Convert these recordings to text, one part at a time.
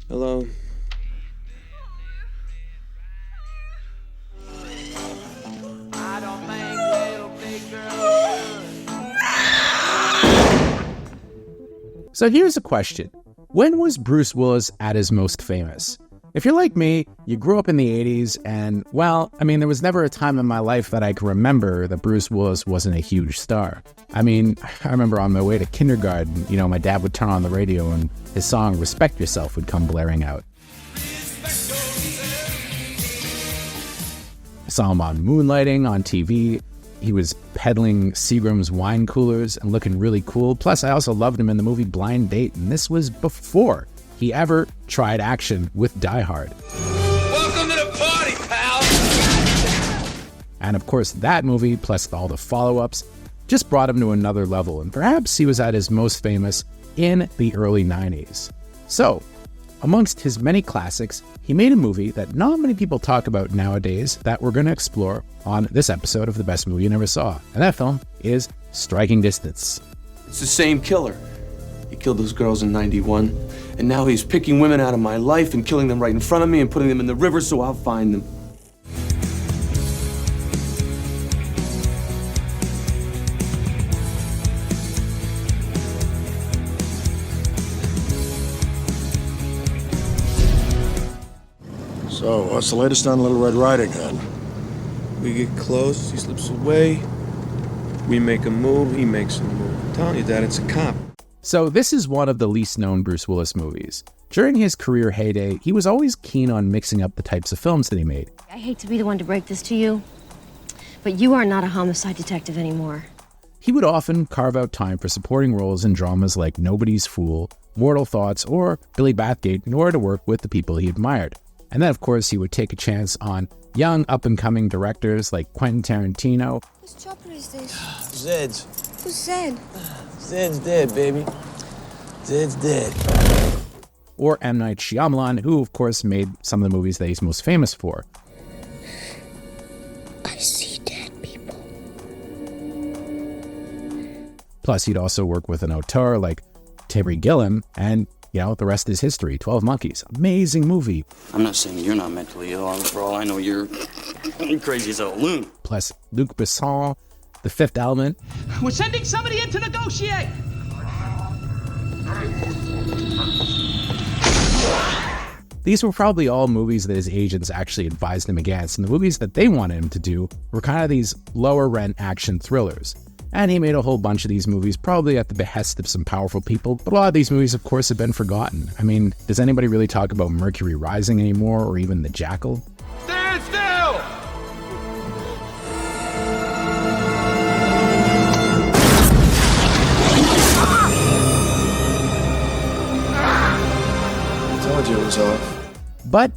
Hello? So here's a question. When was Bruce Willis at his most famous? If you're like me, you grew up in the 80s and, well, there was never a time in my life that I can remember that Bruce Willis wasn't a huge star. I remember on my way to kindergarten, my dad would turn on the radio and his song Respect Yourself would come blaring out. I saw him on Moonlighting on TV. He was peddling Seagram's wine coolers and looking really cool. Plus, I also loved him in the movie Blind Date, and this was before he ever tried action with Die Hard. Welcome to the party, pal! And of course, that movie, plus all the follow-ups, just brought him to another level, and perhaps he was at his most famous in the early 90s. So, amongst his many classics, he made a movie that not many people talk about nowadays that we're going to explore on this episode of The Best Movie You Never Saw. And that film is Striking Distance. It's the same killer. He killed those girls in 91, and now he's picking women out of my life and killing them right in front of me and putting them in the river so I'll find them. So, what's the latest on Little Red Riding Hood? We get close, he slips away, we make a move, he makes a move. I'm telling you, Dad, it's a cop. So this is one of the least known Bruce Willis movies. During his career heyday, he was always keen on mixing up the types of films that he made. I hate to be the one to break this to you, but you are not a homicide detective anymore. He would often carve out time for supporting roles in dramas like Nobody's Fool, Mortal Thoughts, or Billy Bathgate in order to work with the people he admired. And then, of course, he would take a chance on young, up-and-coming directors like Quentin Tarantino. Whose chopper is this? Zed's. Who's Zed? Zed's dead, baby. Zed's dead. Or M. Night Shyamalan, who, of course, made some of the movies that he's most famous for. I see dead people. Plus, he'd also work with an auteur like Terry Gilliam, and, the rest is history. 12 Monkeys. Amazing movie. I'm not saying you're not mentally ill. For all I know, you're crazy as a loon. Plus, Luc Besson, The Fifth Element. We're sending somebody in to negotiate! These were probably all movies that his agents actually advised him against, and the movies that they wanted him to do were kind of these lower-rent action thrillers. And he made a whole bunch of these movies, probably at the behest of some powerful people, but a lot of these movies, of course, have been forgotten. Does anybody really talk about Mercury Rising anymore, or even The Jackal? Stand still! I told you it was off. But,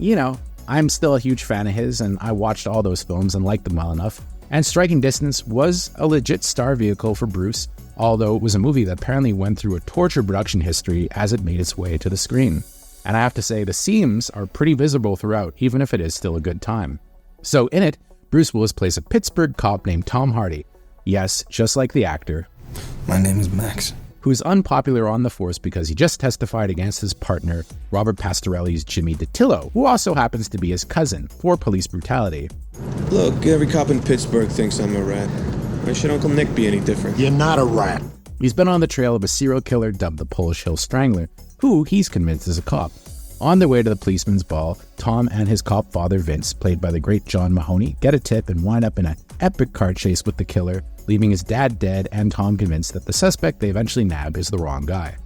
I'm still a huge fan of his, and I watched all those films and liked them well enough. And Striking Distance was a legit star vehicle for Bruce, although it was a movie that apparently went through a tortured production history as it made its way to the screen. And I have to say, the seams are pretty visible throughout, even if it is still a good time. So in it, Bruce Willis plays a Pittsburgh cop named Tom Hardy. Yes, just like the actor. My name is Max. Who's unpopular on the force because he just testified against his partner, Robert Pastorelli's Jimmy DiTillo, who also happens to be his cousin, for police brutality. Look, every cop in Pittsburgh thinks I'm a rat. Why should Uncle Nick be any different? You're not a rat. He's been on the trail of a serial killer dubbed the Polish Hill Strangler, who he's convinced is a cop. On their way to the policeman's ball, Tom and his cop father Vince, played by the great John Mahoney, get a tip and wind up in an epic car chase with the killer, leaving his dad dead and Tom convinced that the suspect they eventually nab is the wrong guy.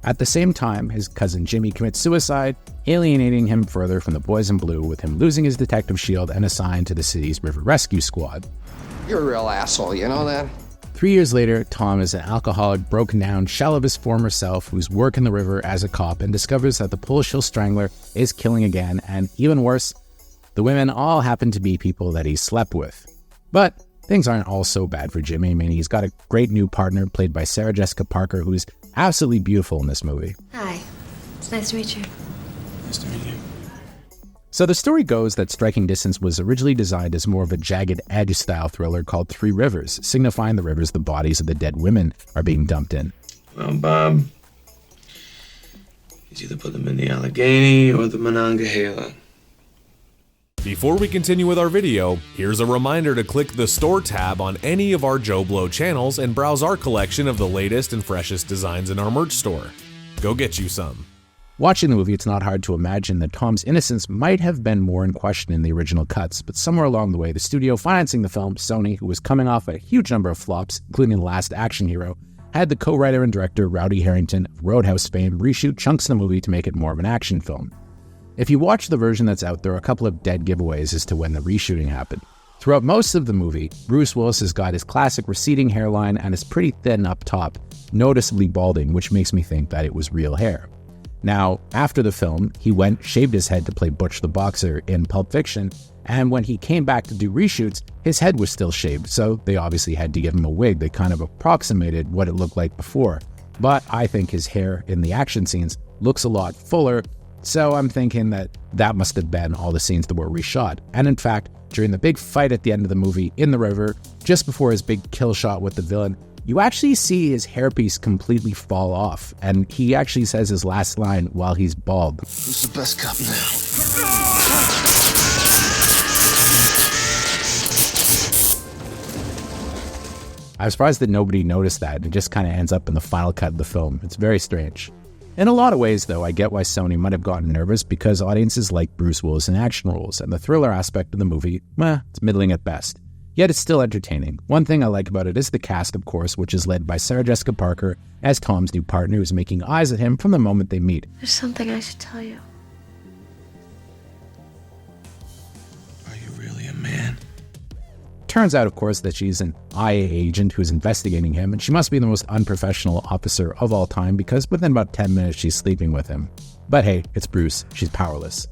At the same time, his cousin Jimmy commits suicide, alienating him further from the boys in blue, with him losing his detective shield and assigned to the city's river rescue squad. You're a real asshole, you know that? 3 years later, Tom is an alcoholic, broken down shell of his former self who's working the river as a cop and discovers that the Polish Hill Strangler is killing again, and even worse, the women all happen to be people that he slept with. But things aren't all so bad for Jimmy. He's got a great new partner played by Sarah Jessica Parker, who's absolutely beautiful in this movie. Hi. It's nice to meet you. Nice to meet you. So the story goes that Striking Distance was originally designed as more of a jagged edge style thriller called Three Rivers, signifying the rivers the bodies of the dead women are being dumped in. Well, Bob, He's either put them in the Allegheny or the Monongahela. Before we continue with our video, here's a reminder to click the Store tab on any of our JoBlo channels and browse our collection of the latest and freshest designs in our merch store. Go get you some. Watching the movie, it's not hard to imagine that Tom's innocence might have been more in question in the original cuts, but somewhere along the way, the studio financing the film, Sony, who was coming off a huge number of flops, including The Last Action Hero, had the co-writer and director Rowdy Harrington of Roadhouse fame reshoot chunks of the movie to make it more of an action film. If you watch the version that's out, there are a couple of dead giveaways as to when the reshooting happened. Throughout most of the movie, Bruce Willis has got his classic receding hairline and is pretty thin up top, noticeably balding, which makes me think that it was real hair. Now, after the film, he shaved his head to play Butch the Boxer in Pulp Fiction, and when he came back to do reshoots, his head was still shaved, so they obviously had to give him a wig that kind of approximated what it looked like before. But I think his hair in the action scenes looks a lot fuller, so I'm thinking that must have been all the scenes that were reshot. And in fact, during the big fight at the end of the movie in the river, just before his big kill shot with the villain, you actually see his hairpiece completely fall off, and he actually says his last line while he's bald. Who's the best cop now? I'm surprised that nobody noticed that, and it just kind of ends up in the final cut of the film. It's very strange. In a lot of ways, though, I get why Sony might have gotten nervous because audiences like Bruce Willis in action roles, and the thriller aspect of the movie, it's middling at best. Yet it's still entertaining. One thing I like about it is the cast, of course, which is led by Sarah Jessica Parker as Tom's new partner, who's making eyes at him from the moment they meet. There's something I should tell you. Are you really a man? Turns out, of course, that she's an IA agent who's investigating him, and she must be the most unprofessional officer of all time because within about 10 minutes she's sleeping with him. But hey, it's Bruce. She's powerless.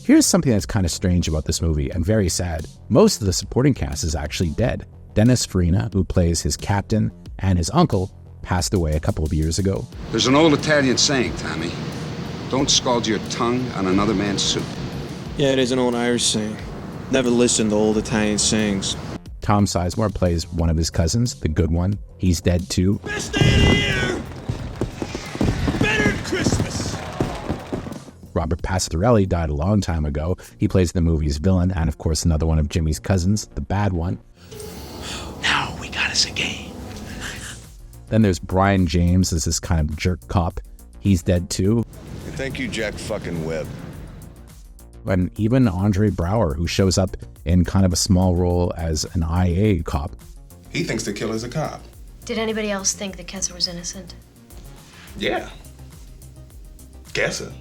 Here's something that's kind of strange about this movie, and very sad. Most of the supporting cast is actually dead. Dennis Farina, who plays his captain, and his uncle, passed away a couple of years ago. There's an old Italian saying, Tommy. Don't scald your tongue on another man's soup. Yeah, it is an old Irish saying. Never listen to old Italian sayings. Tom Sizemore plays one of his cousins, the good one. He's dead too. Best day of the year! Better than Christmas! Robert Pastorelli died a long time ago. He plays the movie's villain, and of course another one of Jimmy's cousins, the bad one. Now we got us a game. Then there's Brian James as this kind of jerk cop. He's dead too. Thank you, Jack fucking Webb. And even Andre Braugher, who shows up in kind of a small role as an IA cop. He thinks the killer's a cop. Did anybody else think that Kessler was innocent? Yeah. Guess so.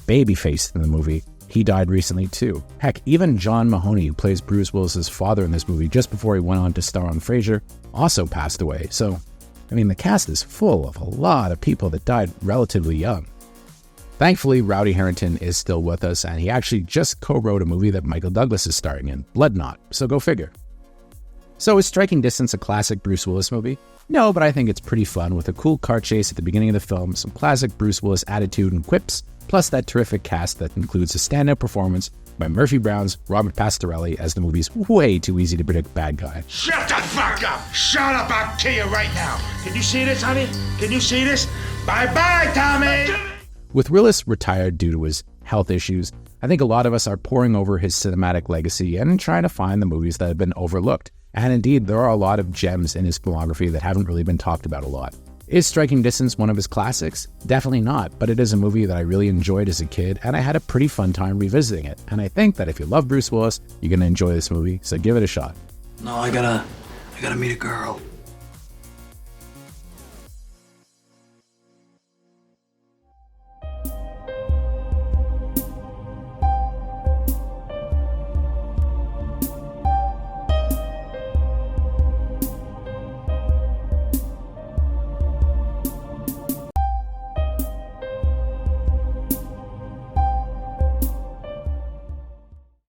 Babyface in the movie, he died recently too. Heck, even John Mahoney, who plays Bruce Willis's father in this movie just before he went on to star on Frasier, also passed away. So, I mean, the cast is full of a lot of people that died relatively young. Thankfully, Rowdy Harrington is still with us, and he actually just co-wrote a movie that Michael Douglas is starring in, Blood Knot, so go figure. So is Striking Distance a classic Bruce Willis movie? No, but I think it's pretty fun with a cool car chase at the beginning of the film, some classic Bruce Willis attitude and quips, plus that terrific cast that includes a standout performance by Murphy Brown's Robert Pastorelli as the movie's way too easy to predict bad guy. Shut the fuck up! Shut up, I'll kill you right now! Can you see this, honey? Can you see this? Bye-bye, Tommy! With Willis retired due to his health issues, I think a lot of us are poring over his cinematic legacy and trying to find the movies that have been overlooked. And indeed, there are a lot of gems in his filmography that haven't really been talked about a lot. Is Striking Distance one of his classics? Definitely not, but it is a movie that I really enjoyed as a kid, and I had a pretty fun time revisiting it. And I think that if you love Bruce Willis, you're going to enjoy this movie, so give it a shot. No, I gotta meet a girl.